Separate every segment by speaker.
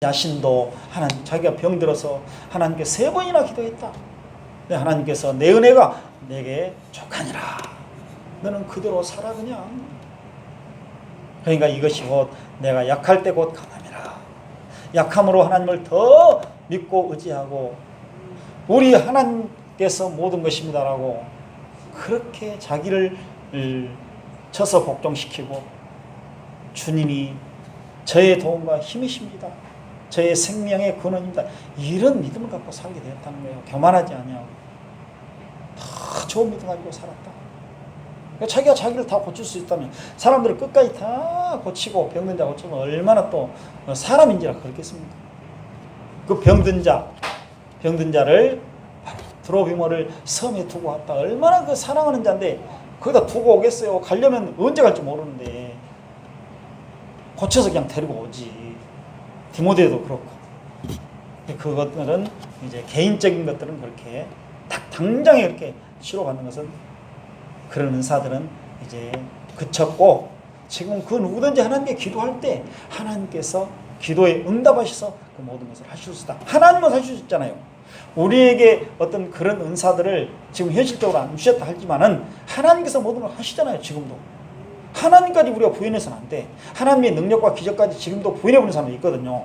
Speaker 1: 자신도 하나님, 자기가 병들어서 하나님께 3번이나 기도했다. 근데 하나님께서 내 은혜가 내게 족하니라. 너는 그대로 살아 그냥. 그러니까 이것이 곧 내가 약할 때 곧 강함이라. 약함으로 하나님을 더 믿고 의지하고 우리 하나님께서 모든 것입니다라고 그렇게 자기를 쳐서 복종시키고 주님이 저의 도움과 힘이십니다. 저의 생명의 근원입니다. 이런 믿음을 갖고 살게 되었다는 거예요. 교만하지 아니하고 다 좋은 믿음 가지고 살았다. 그러니까 자기가 자기를 다 고칠 수 있다면 사람들을 끝까지 다 고치고 병든 자 고치면 얼마나 또 사람인지라 그렇겠습니까? 그 병든 자를 드로비모를 섬에 두고 왔다. 얼마나 그 사랑하는 자인데 거기다 두고 오겠어요. 가려면 언제 갈지 모르는데 고쳐서 그냥 데리고 오지. 디모데도 그렇고. 그것들은 이제 개인적인 것들은 그렇게 딱 당장에 이렇게 치료받는 것은 그런 은사들은 이제 그쳤고 지금 그 누구든지 하나님께 기도할 때 하나님께서 기도에 응답하셔서 그 모든 것을 하실 수 있다. 하나님은 하실 수 있잖아요. 우리에게 어떤 그런 은사들을 지금 현실적으로 안 주셨다 하지만은 하나님께서 모든 걸 하시잖아요. 지금도. 하나님까지 우리가 부인해서는 안 돼. 하나님의 능력과 기적까지 지금도 부인해버리는 사람이 있거든요.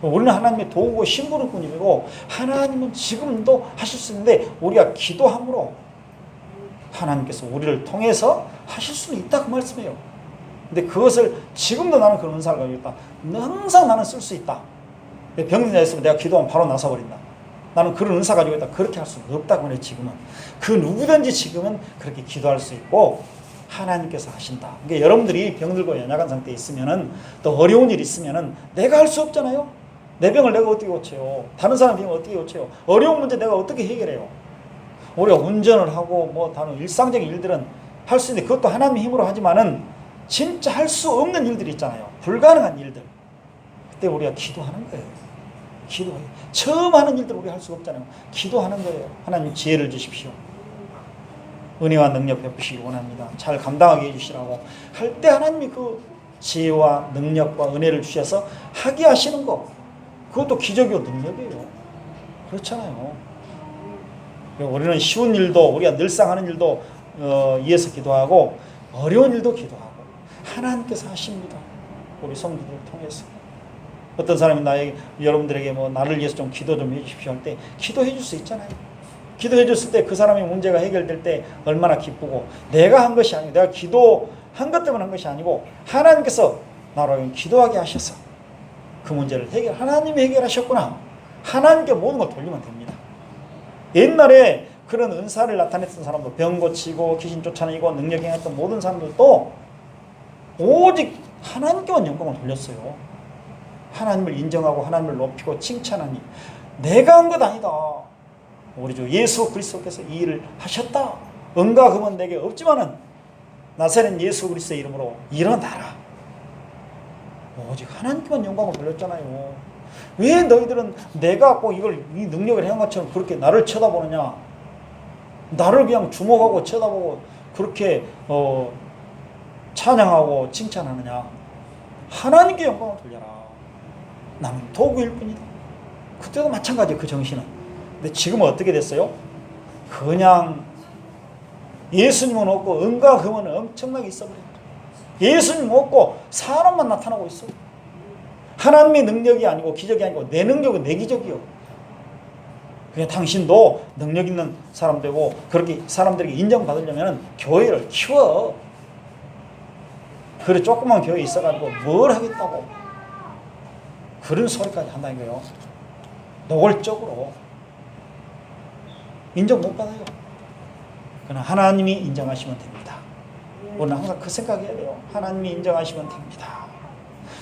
Speaker 1: 우리는 하나님의 도구고 심부름꾼이고 하나님은 지금도 하실 수 있는데 우리가 기도함으로 하나님께서 우리를 통해서 하실 수는 있다 그 말씀이에요. 근데 그것을 지금도 나는 그런 은사를 가지고 있다. 항상 나는 쓸 수 있다. 병든 자 있으면 내가 기도하면 바로 나서버린다. 나는 그런 은사 가지고 있다. 그렇게 할 수는 없다고 말해요. 지금은. 그 누구든지 지금은 그렇게 기도할 수 있고 하나님께서 하신다. 그러니까 여러분들이 병들고 연약한 상태에 있으면은 또 어려운 일이 있으면은 내가 할 수 없잖아요. 내 병을 내가 어떻게 고쳐요? 다른 사람 병을 어떻게 고쳐요? 어려운 문제 내가 어떻게 해결해요? 우리가 운전을 하고 뭐 다른 일상적인 일들은 할 수 있는데 그것도 하나님의 힘으로 하지만은 진짜 할 수 없는 일들이 있잖아요. 불가능한 일들. 그때 우리가 기도하는 거예요. 기도해요. 처음 하는 일들 우리 할 수가 없잖아요. 기도하는 거예요. 하나님 지혜를 주십시오. 은혜와 능력 베푸시기 원합니다. 잘 감당하게 해주시라고 할 때 하나님이 그 지혜와 능력과 은혜를 주셔서 하게 하시는 거 그것도 기적이고 능력이에요. 그렇잖아요. 우리는 쉬운 일도 우리가 늘상 하는 일도 위해서 기도하고 어려운 일도 기도하고 하나님께서 하십니다. 우리 성도들을 통해서 어떤 사람이 여러분들에게 뭐 나를 위해서 좀 기도 좀 해주십시오 할 때 기도해 줄 수 있잖아요. 기도해 줬을 때 그 사람의 문제가 해결될 때 얼마나 기쁘고 내가 한 것이 아니고 내가 기도한 것 때문에 한 것이 아니고 하나님께서 나로 기도하게 하셔서 그 문제를 하나님이 해결하셨구나. 하나님께 모든 걸 돌리면 됩니다. 옛날에 그런 은사를 나타냈던 사람도 병 고치고 귀신 쫓아내고 능력이 행했던 모든 사람들도 오직 하나님께만 영광을 돌렸어요. 하나님을 인정하고 하나님을 높이고 칭찬하니 내가 한 것 아니다. 우리 주 예수 그리스도께서 이 일을 하셨다. 은과 금은 내게 없지만은 나사렛 예수 그리스도의 이름으로 일어나라. 오직 하나님께만 영광을 돌렸잖아요. 왜 너희들은 내가 꼭 이 능력을 행한 것처럼 그렇게 나를 쳐다보느냐? 나를 그냥 주목하고 쳐다보고 그렇게 찬양하고 칭찬하느냐? 하나님께 영광을 돌려라. 나는 도구일 뿐이다. 그때도 마찬가지예요. 그 정신은. 근데 지금은 어떻게 됐어요? 그냥 예수님은 없고 은과 금은 엄청나게 있어버려요. 예수님 없고 사람만 나타나고 있어. 하나님의 능력이 아니고 기적이 아니고 내 능력은 내 기적이요. 그냥 당신도 능력 있는 사람 되고 그렇게 사람들에게 인정받으려면 교회를 키워. 그래 조그만 교회에 있어가지고 뭘 하겠다고 그런 소리까지 한다는 거예요. 노골적으로 인정 못 받아요. 그러나 하나님이 인정하시면 됩니다. 우리는 항상 그 생각해야 돼요. 하나님이 인정하시면 됩니다.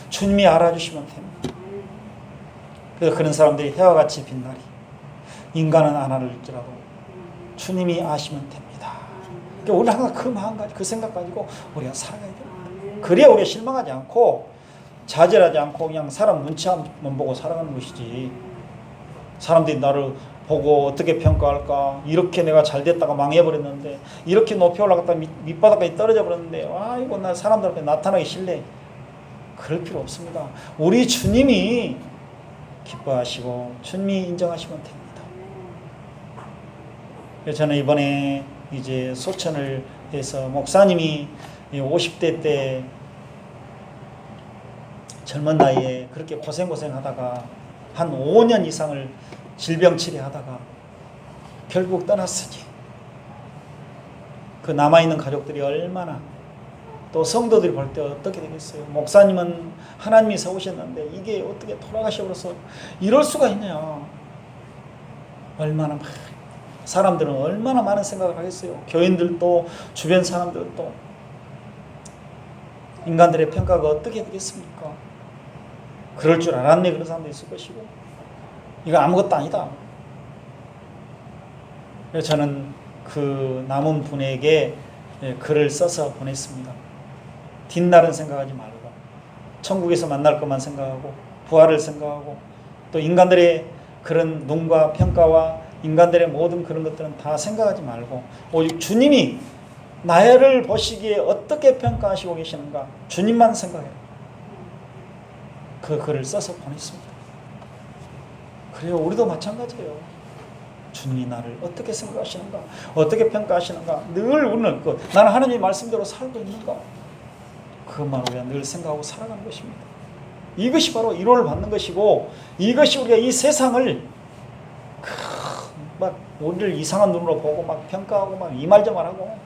Speaker 1: 주님이 알아주시면 됩니다. 그래서 그런 사람들이 해와 같이 빛나리. 인간은 안 알을지라도 주님이 아시면 됩니다. 그러니까 우리는 항상 그 마음가지고 그 생각 가지고 우리가 살아가야 돼요. 그래야 우리가 실망하지 않고 좌절하지 않고 그냥 사람 눈치만 보고 살아가는 것이지. 사람들이 나를 보고 어떻게 평가할까? 이렇게 내가 잘 됐다가 망해버렸는데 이렇게 높이 올라갔다 밑바닥까지 떨어져 버렸는데 아이고 나 사람들 앞에 나타나기 싫네. 그럴 필요 없습니다. 우리 주님이 기뻐하시고 주님이 인정하시면 됩니다. 그래서 저는 이번에 이제 소천을 해서 목사님이 50대 때 젊은 나이에 그렇게 고생하다가 한 5년 이상을 질병 치료하다가 결국 떠났으니 그 남아있는 가족들이 얼마나, 또 성도들이 볼 때 어떻게 되겠어요? 목사님은 하나님이 세우셨는데 이게 어떻게 돌아가셔버려서 이럴 수가 있냐. 얼마나 사람들은 얼마나 많은 생각을 하겠어요. 교인들도 주변 사람들도. 인간들의 평가가 어떻게 되겠습니까? 그럴 줄 알았네 그런 사람도 있을 것이고, 이거 아무것도 아니다. 그래서 저는 그 남은 분에게 글을 써서 보냈습니다. 뒷날은 생각하지 말고 천국에서 만날 것만 생각하고 부활을 생각하고, 또 인간들의 그런 눈과 평가와 인간들의 모든 그런 것들은 다 생각하지 말고 오직 주님이 나를 보시기에 어떻게 평가하시고 계시는가 주님만 생각해요. 그 글을 써서 보냈습니다. 그래요. 우리도 마찬가지예요. 주님이 나를 어떻게 생각하시는가, 어떻게 평가하시는가, 늘 우리는 나는 하나님의 말씀대로 살고 있는가, 그것만 우리가 늘 생각하고 살아가는 것입니다. 이것이 바로 위로를 받는 것이고, 이것이 우리가 이 세상을 막 우리를 이상한 눈으로 보고 막 평가하고 막 이 말 저 말하고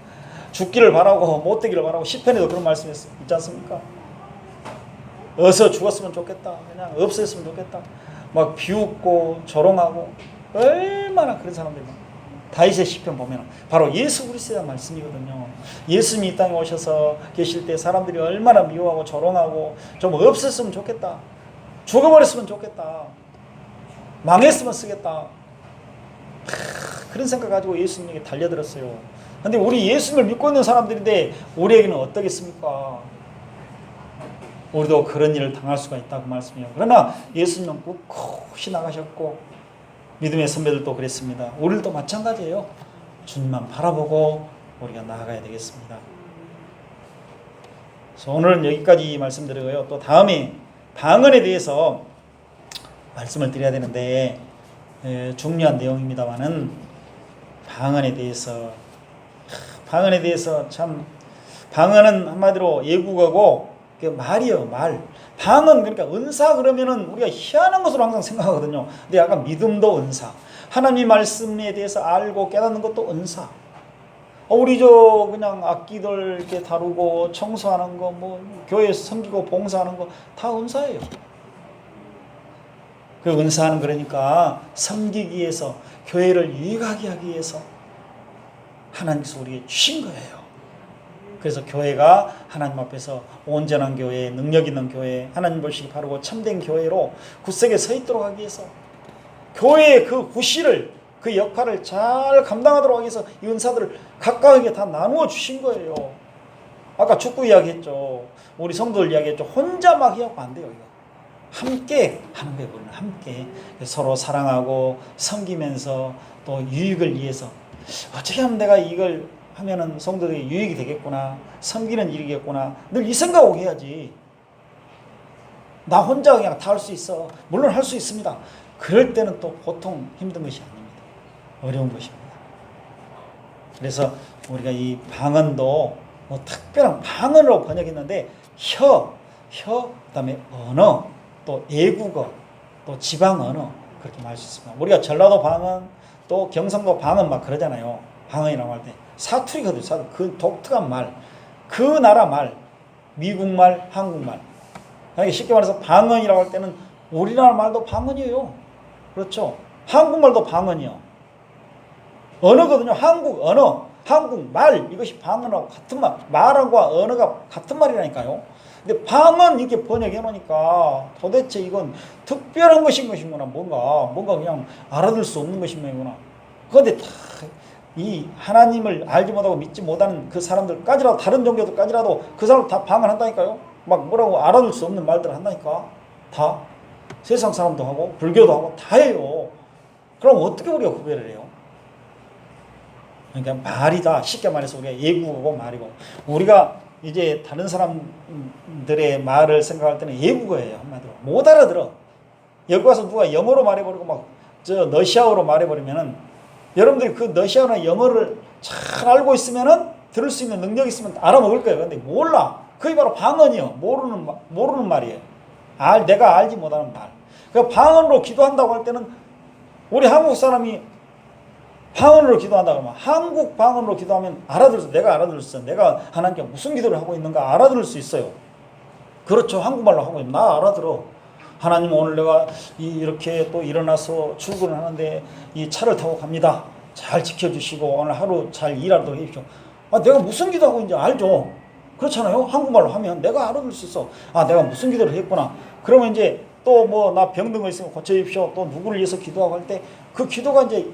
Speaker 1: 죽기를 바라고 못되기를 바라고, 시편에도 그런 말씀이 있지 않습니까? 어서 죽었으면 좋겠다, 그냥 없었으면 좋겠다, 막 비웃고 조롱하고, 얼마나 그런 사람들이 많아요. 다윗의 시편 보면 바로 예수 그리스도의 말씀이거든요. 예수님이 이 땅에 오셔서 계실 때 사람들이 얼마나 미워하고 조롱하고, 좀 없었으면 좋겠다, 죽어버렸으면 좋겠다, 망했으면 쓰겠다, 그런 생각 가지고 예수님에게 달려들었어요. 근데 우리 예수님을 믿고 있는 사람들인데 우리에게는 어떻겠습니까? 우리도 그런 일을 당할 수가 있다고 말씀해요. 그러나 예수님은 꿋꿋이 나가셨고, 믿음의 선배들도 그랬습니다. 우리도 마찬가지예요. 주님만 바라보고 우리가 나아가야 되겠습니다. 그래서 오늘은 여기까지 말씀드리고요. 또 다음에 방언에 대해서 말씀을 드려야 되는데, 중요한 내용입니다만은 방언에 대해서 참, 방언은 한마디로 예국어고 말이에요. 말. 방언, 그러니까 은사 그러면은 우리가 희한한 것으로 항상 생각하거든요. 근데 약간 믿음도 은사, 하나님 말씀에 대해서 알고 깨닫는 것도 은사. 우리 그냥 악기들 이렇게 다루고 청소하는 거, 뭐 교회에서 섬기고 봉사하는 거 다 은사예요. 그 은사는 그러니까 섬기기 위해서, 교회를 유익하게 하기 위해서 하나님께서 우리에게 주신 거예요. 그래서 교회가 하나님 앞에서 온전한 교회, 능력 있는 교회, 하나님 보시기 바르고 참된 교회로 굳세게 서 있도록 하기 위해서, 교회의 그 구실을, 그 역할을 잘 감당하도록 하기 위해서 이 은사들을 각각에게 다 나누어 주신 거예요. 아까 축구 이야기했죠. 우리 성도들 이야기했죠. 혼자 막 해갖고 안 돼요. 이거 함께 하는 거예요. 함께 서로 사랑하고 섬기면서 또 유익을 위해서, 어떻게 하면 내가 이걸 하면은 성도들이 유익이 되겠구나, 섬기는 일이겠구나, 늘 이 생각을 해야지. 나 혼자 그냥 다 할 수 있어. 물론 할 수 있습니다. 그럴 때는 또 보통 힘든 것이 아닙니다. 어려운 것입니다. 그래서 우리가 이 방언도 뭐 특별한 방언으로 번역했는데, 그다음에 언어, 또 애국어, 또 지방 언어, 그렇게 말할 수 있습니다. 우리가 전라도 방언, 또 경상도 방언 막 그러잖아요. 방언이라고 할 때 사투리거든요. 그 독특한 말, 그 나라 말, 미국 말, 한국 말. 그러니까 쉽게 말해서 방언이라고 할 때는 우리나라 말도 방언이에요. 그렇죠? 한국말도 방언이요. 언어거든요. 한국 언어, 한국 말, 이것이 방언하고 같은 말, 말과 언어가 같은 말이라니까요. 근데 방언 이렇게 번역해 놓으니까 도대체 이건 특별한 것인구나, 뭔가 그냥 알아들 수 없는 것인구나. 그런데 다 이 하나님을 알지 못하고 믿지 못하는 그 사람들까지라도, 다른 종교들까지라도 그 사람들 다 방언한다니까요. 막 뭐라고 알아들 수 없는 말들을 한다니까. 다 세상 사람도 하고 불교도 하고 다 해요. 그럼 어떻게 우리가 구별을 해요? 그러니까 말이다. 쉽게 말해서 우리가 예국어고 말이고, 우리가 이제 다른 사람들의 말을 생각할 때는 외국어예요. 한마디로 못 알아들어. 여기 와서 누가 영어로 말해버리고 막 저 러시아어로 말해버리면은 여러분들이 그 러시아어나 영어를 잘 알고 있으면은 들을 수 있는 능력이 있으면 알아먹을 거예요. 근데 몰라. 그게 바로 방언이요. 모르는 말이에요. 내가 알지 못하는 말. 그 방언으로 기도한다고 할 때는 우리 한국 사람이 방언으로 기도한다고 하면 한국 방언으로 기도하면 알아들을 수, 내가 알아들을 수 있어요. 내가 하나님께 무슨 기도를 하고 있는가 알아들을 수 있어요. 그렇죠. 한국말로 하고 있는 나 알아들어. 하나님 오늘 내가 이렇게 또 일어나서 출근을 하는데 이 차를 타고 갑니다. 잘 지켜주시고 오늘 하루 잘 일하도록 해주십시오. 내가 무슨 기도하고 있는지 알죠. 그렇잖아요. 한국말로 하면 내가 알아들을 수 있어. 내가 무슨 기도를 했구나. 그러면 이제 또 뭐 나 병든 거 있으면 고쳐주십시오. 또 누구를 위해서 기도하고 할 때 그 기도가 이제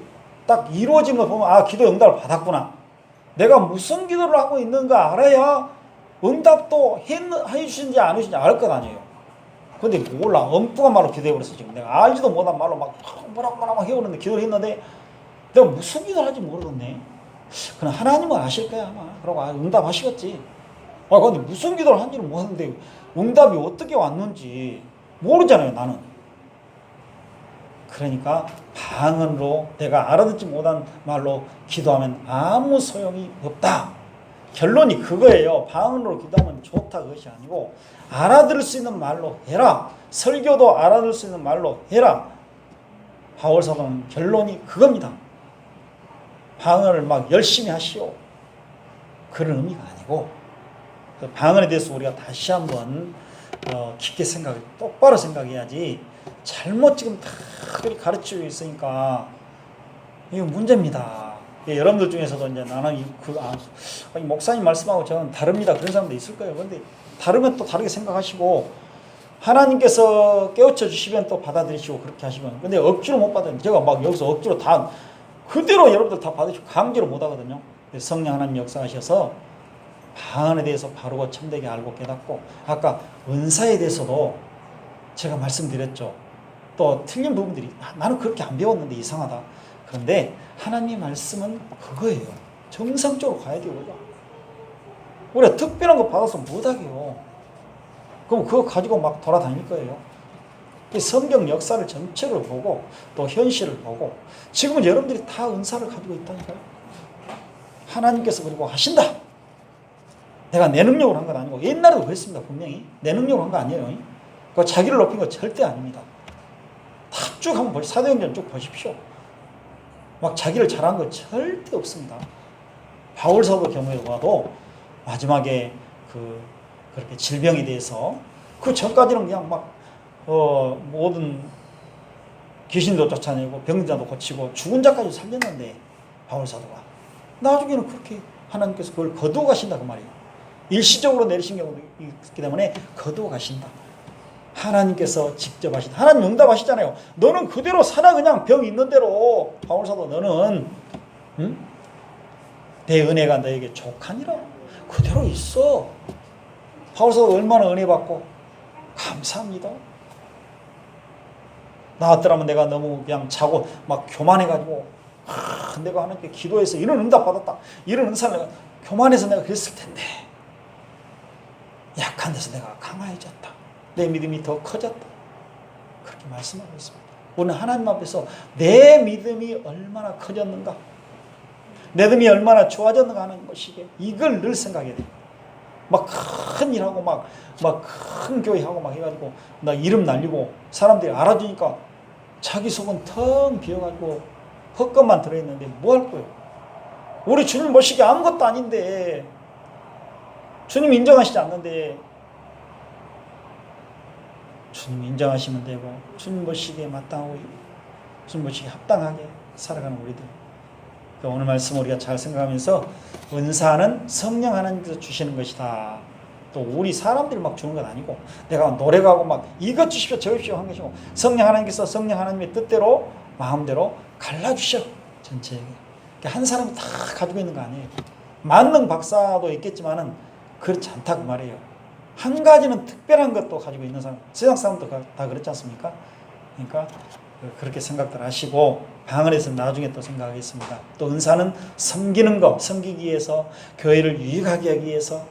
Speaker 1: 딱 이루어진 걸 보면 기도 응답을 받았구나. 내가 무슨 기도를 하고 있는가 알아야 응답도 해주신지 안 해주신지 알 것 아니에요. 근데 몰라. 엉뚱한 말로 기도해버렸어. 지금 내가 알지도 못한 말로 막 뭐라고 해오는데 기도를 했는데 내가 무슨 기도를 하는지 모르겠네. 그럼 하나님은 아실 거야 아마. 그러고 응답하시겠지. 근데 무슨 기도를 한지는 모르는데 응답이 어떻게 왔는지 모르잖아요 나는. 그러니까 방언으로 내가 알아듣지 못한 말로 기도하면 아무 소용이 없다. 결론이 그거예요. 방언으로 기도하면 좋다 그것이 아니고 알아들을 수 있는 말로 해라. 설교도 알아들을 수 있는 말로 해라. 바울사도는 결론이 그겁니다. 방언을 막 열심히 하시오. 그런 의미가 아니고 방언에 대해서 우리가 다시 한번 깊게 똑바로 생각해야지 잘못 지금 다 가르치고 있으니까 이거 문제입니다. 여러분들 중에서도 이제 나는 목사님 말씀하고 저는 다릅니다. 그런 사람도 있을 거예요. 그런데 다르면 또 다르게 생각하시고 하나님께서 깨우쳐 주시면 또 받아들이시고 그렇게 하시면 근데 억지로 못 받아요. 제가 막 여기서 억지로 다 그대로 여러분들 다 받으시고 강제로 못 하거든요. 성령 하나님 역사하셔서 방언에 대해서 바르고 참되게 알고 깨닫고 아까 은사에 대해서도 제가 말씀드렸죠. 또 틀린 부분들이 나는 그렇게 안 배웠는데 이상하다. 그런데 하나님의 말씀은 그거예요. 정상적으로 가야 돼요. 우리가 특별한 거 받아서 못하게요. 그럼 그거 가지고 막 돌아다닐 거예요. 성경 역사를 전체를 보고 또 현실을 보고 지금은 여러분들이 다 은사를 가지고 있다니까요. 하나님께서 그리고 하신다. 내가 내 능력으로 한 건 아니고 옛날에도 그랬습니다. 분명히 내 능력으로 한 거 아니에요. 그 자기를 높인 거 절대 아닙니다. 다 쭉 한번 보십시오. 사도행전 쭉 보십시오. 막 자기를 잘한 거 절대 없습니다. 바울사도 경우에 봐도 마지막에 그렇게 질병에 대해서 그 전까지는 그냥 막 모든 귀신도 쫓아내고 병자도 고치고 죽은 자까지 살렸는데 바울사도가 나중에는 그렇게 하나님께서 그걸 거두어 가신다 그 말이에요. 일시적으로 내리신 경우도 있기 때문에 거두어 가신다. 하나님께서 직접 하신다. 하나님 응답하시잖아요. 너는 그대로 살아 그냥 병 있는 대로. 바울사도 너는 내 은혜가 너에게 족하니라. 그대로 있어. 바울사도 얼마나 은혜 받고 감사합니다. 나 같더라면 내가 너무 그냥 자고 막 교만해가지고 내가 하나님께 기도해서 이런 응답 받았다. 이런 은사를 내가 교만해서 내가 그랬을 텐데 약한 데서 내가 강화해졌다. 내 믿음이 더 커졌다. 그렇게 말씀하고 있습니다. 오늘 하나님 앞에서 내 믿음이 얼마나 커졌는가, 내 믿음이 얼마나 좋아졌는가 하는 것이게 이걸 늘 생각해야 돼요. 막 큰 일하고 막 큰 교회하고 막 해가지고 나 이름 날리고 사람들이 알아주니까 자기 속은 텅 비어가지고 헛것만 들어있는데 뭐 할 거예요? 우리 주님 모시기 아무것도 아닌데 주님 인정하시지 않는데 주님 인정하시면 되고 주님 모시기에 마땅하고 주님 모시기에 합당하게 살아가는 우리들. 그러니까 오늘 말씀 우리가 잘 생각하면서 은사는 성령 하나님께서 주시는 것이다. 또 우리 사람들이 막 주는 건 아니고 내가 노력하고 막 이것 주십시오 저것 주십시오 한 것이고 성령 하나님께서 성령 하나님의 뜻대로 마음대로 갈라주셔 전체에게. 그러니까 한 사람이 다 가지고 있는 거 아니에요. 만능 박사도 있겠지만은 그렇지 않다 그 말이에요. 한 가지는 특별한 것도 가지고 있는 사람, 세상 사람도 다 그렇지 않습니까? 그러니까 그렇게 생각들 하시고 방언에서 나중에 또 생각하겠습니다. 또 은사는 섬기는 거, 섬기기 위해서 교회를 유익하게 하기 위해서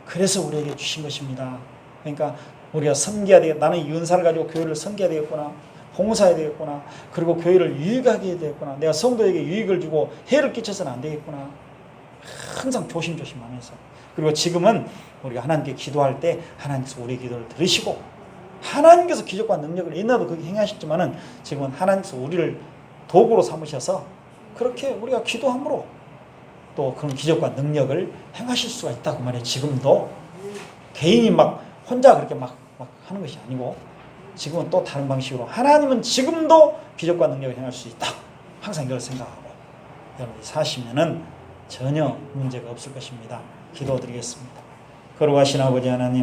Speaker 1: 그래서 우리에게 주신 것입니다. 그러니까 우리가 섬겨야 되겠다. 나는 이 은사를 가지고 교회를 섬겨야 되겠구나. 봉사해야 되겠구나. 그리고 교회를 유익하게 해야 되겠구나. 내가 성도에게 유익을 주고 해를 끼쳐서는 안 되겠구나. 항상 조심조심하면서. 그리고 지금은 우리가 하나님께 기도할 때 하나님께서 우리의 기도를 들으시고 하나님께서 기적과 능력을 옛날도 그렇게 행하셨지만은 지금은 하나님께서 우리를 도구로 삼으셔서 그렇게 우리가 기도함으로 또 그런 기적과 능력을 행하실 수가 있다고 말해요. 지금도 개인이 막 혼자 그렇게 막 하는 것이 아니고 지금은 또 다른 방식으로 하나님은 지금도 기적과 능력을 행할 수 있다. 항상 이걸 생각하고 여러분이 사시면은 전혀 문제가 없을 것입니다. 기도드리겠습니다. 거룩하신 아버지 하나님,